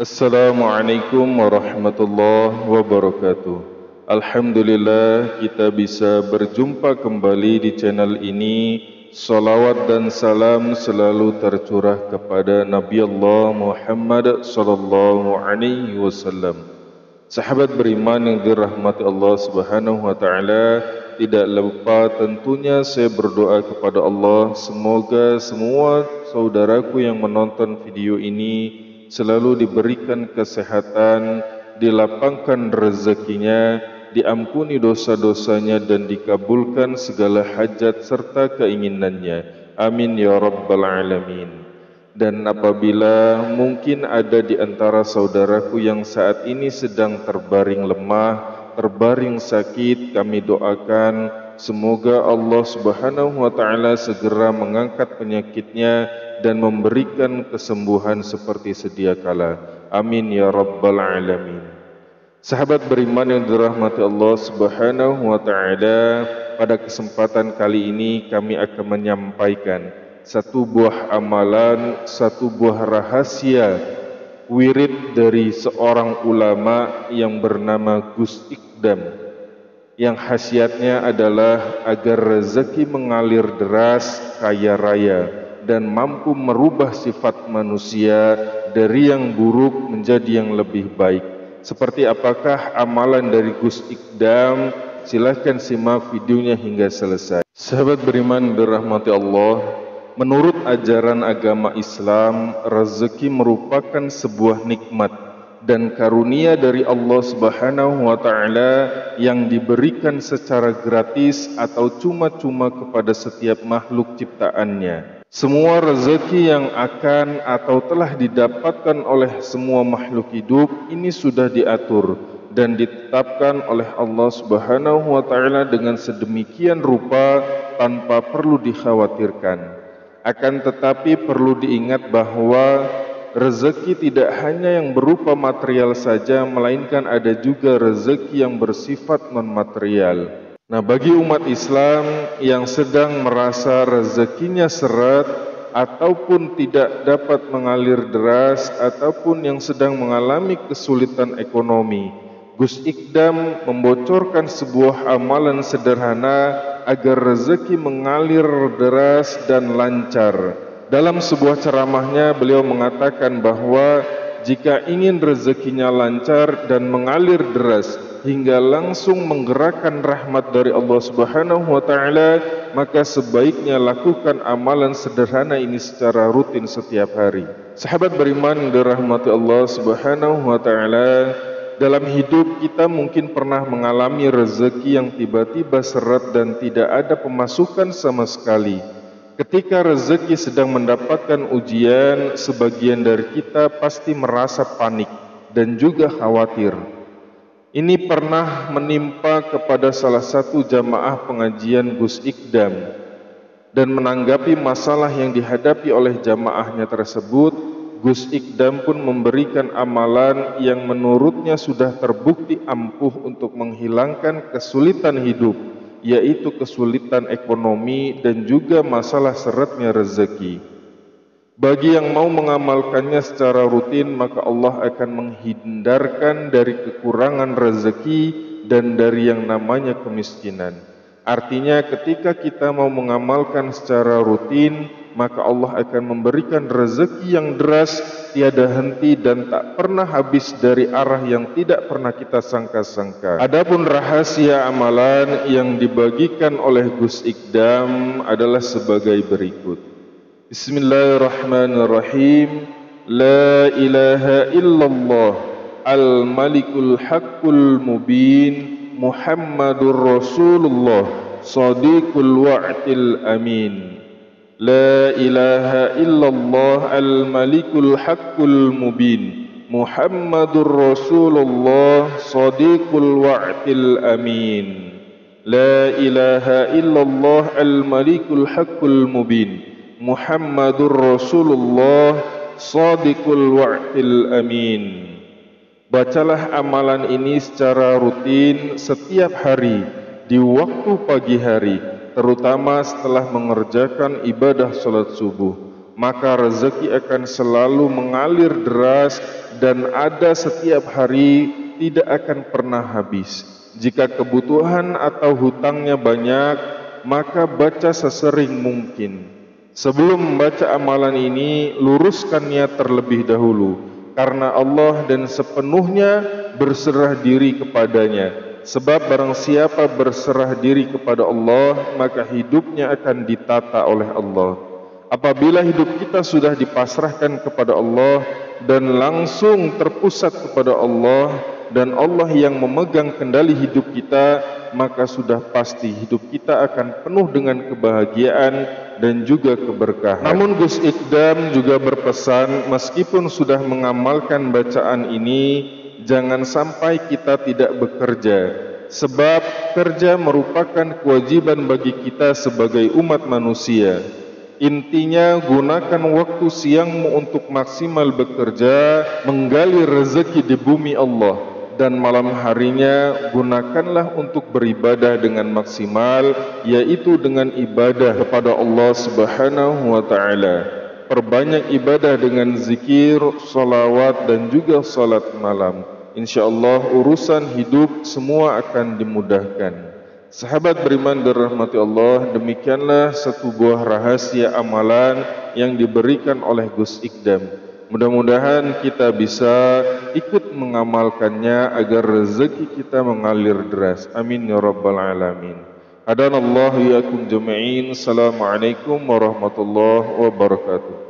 Assalamualaikum warahmatullahi wabarakatuh. Alhamdulillah kita bisa berjumpa kembali di channel ini. Salawat dan salam selalu tercurah kepada Nabi Allah Muhammad sallallahu alaihi wasallam. Sahabat beriman yang dirahmati Allah Subhanahu wa taala, tidak lupa tentunya saya berdoa kepada Allah semoga semua saudaraku yang menonton video ini selalu diberikan kesehatan, dilapangkan rezekinya, diampuni dosa-dosanya dan dikabulkan segala hajat serta keinginannya. Amin ya rabbal alamin. Dan apabila mungkin ada di antara saudaraku yang saat ini sedang terbaring lemah, terbaring sakit, kami doakan semoga Allah Subhanahu wa taala segera mengangkat penyakitnya dan memberikan kesembuhan seperti sedia kala. Amin ya rabbal alamin. Sahabat beriman yang dirahmati Allah Subhanahu wa taala, pada kesempatan kali ini kami akan menyampaikan satu buah amalan, satu buah rahasia wirid dari seorang ulama yang bernama Gus Ikdam, yang khasiatnya adalah agar rezeki mengalir deras, kaya raya, dan mampu merubah sifat manusia dari yang buruk menjadi yang lebih baik. Seperti apakah amalan dari Gus Ikdam? Silahkan simak videonya hingga selesai. Sahabat beriman dirahmati Allah, menurut ajaran agama Islam, rezeki merupakan sebuah nikmat dan karunia dari Allah Subhanahu wa taala yang diberikan secara gratis atau cuma-cuma kepada setiap makhluk ciptaannya. Semua rezeki yang akan atau telah didapatkan oleh semua makhluk hidup ini sudah diatur dan ditetapkan oleh Allah Subhanahu wa taala dengan sedemikian rupa tanpa perlu dikhawatirkan. Akan tetapi perlu diingat bahwa rezeki tidak hanya yang berupa material saja, melainkan ada juga rezeki yang bersifat non-material. Nah, bagi umat Islam yang sedang merasa rezekinya seret ataupun tidak dapat mengalir deras ataupun yang sedang mengalami kesulitan ekonomi, Gus Ikdam membocorkan sebuah amalan sederhana agar rezeki mengalir deras dan lancar. Dalam sebuah ceramahnya beliau mengatakan bahwa jika ingin rezekinya lancar dan mengalir deras hingga langsung menggerakkan rahmat dari Allah Subhanahu wa taala, maka sebaiknya lakukan amalan sederhana ini secara rutin setiap hari. Sahabat beriman dirahmati Allah Subhanahu wa taala, dalam hidup kita mungkin pernah mengalami rezeki yang tiba-tiba seret dan tidak ada pemasukan sama sekali. Ketika rezeki sedang mendapatkan ujian, sebagian dari kita pasti merasa panik dan juga khawatir. Ini pernah menimpa kepada salah satu jamaah pengajian Gus Ikdam, dan menanggapi masalah yang dihadapi oleh jamaahnya tersebut, Gus Ikdam pun memberikan amalan yang menurutnya sudah terbukti ampuh untuk menghilangkan kesulitan hidup, yaitu kesulitan ekonomi dan juga masalah seretnya rezeki. Bagi yang mau mengamalkannya secara rutin, maka Allah akan menghindarkan dari kekurangan rezeki dan dari yang namanya kemiskinan. Artinya ketika kita mau mengamalkan secara rutin, maka Allah akan memberikan rezeki yang deras, tiada henti dan tak pernah habis dari arah yang tidak pernah kita sangka-sangka. Adapun rahasia amalan yang dibagikan oleh Gus Ikdam adalah sebagai berikut. Bismillahirrahmanirrahim. La ilaha illallah al-malikul haqqul mubin Muhammadur Rasulullah sadiqul wa'til amin. La ilaha illallah al-malikul haqqul mubin Muhammadur Rasulullah sadiqul wa'til amin. La ilaha illallah al-malikul haqqul mubin Muhammadur Rasulullah sadiqul wa'til amin. Bacalah amalan ini secara rutin setiap hari di waktu pagi hari, terutama setelah mengerjakan ibadah salat subuh. maka rezeki akan selalu mengalir deras dan ada setiap hari, tidak akan pernah habis. Jika kebutuhan atau hutangnya banyak, maka baca sesering mungkin. Sebelum membaca amalan ini, luruskan niat terlebih dahulu, karena Allah dan sepenuhnya berserah diri kepadanya. Sebab barang siapa berserah diri kepada Allah, maka hidupnya akan ditata oleh Allah. Apabila hidup kita sudah dipasrahkan kepada Allah dan langsung terpusat kepada Allah, dan Allah yang memegang kendali hidup kita, maka sudah pasti hidup kita akan penuh dengan kebahagiaan dan juga keberkahan. Namun Gus Ikdam juga berpesan, meskipun sudah mengamalkan bacaan ini, jangan sampai kita tidak bekerja, sebab kerja merupakan kewajiban bagi kita sebagai umat manusia. Intinya, gunakan waktu siangmu untuk maksimal bekerja, menggali rezeki di bumi Allah, dan malam harinya gunakanlah untuk beribadah dengan maksimal, yaitu dengan ibadah kepada Allah Subhanahu wa ta'ala. Perbanyak ibadah dengan zikir, salawat dan juga salat malam. InsyaAllah urusan hidup semua akan dimudahkan. Sahabat beriman dirahmati Allah, demikianlah satu buah rahasia amalan yang diberikan oleh Gus Ikdam. Mudah-mudahan kita bisa ikut mengamalkannya agar rezeki kita mengalir deras. Amin ya rabbal alamin. Hadanallahu yakum jami'in. Assalamualaikum warahmatullahi wabarakatuh.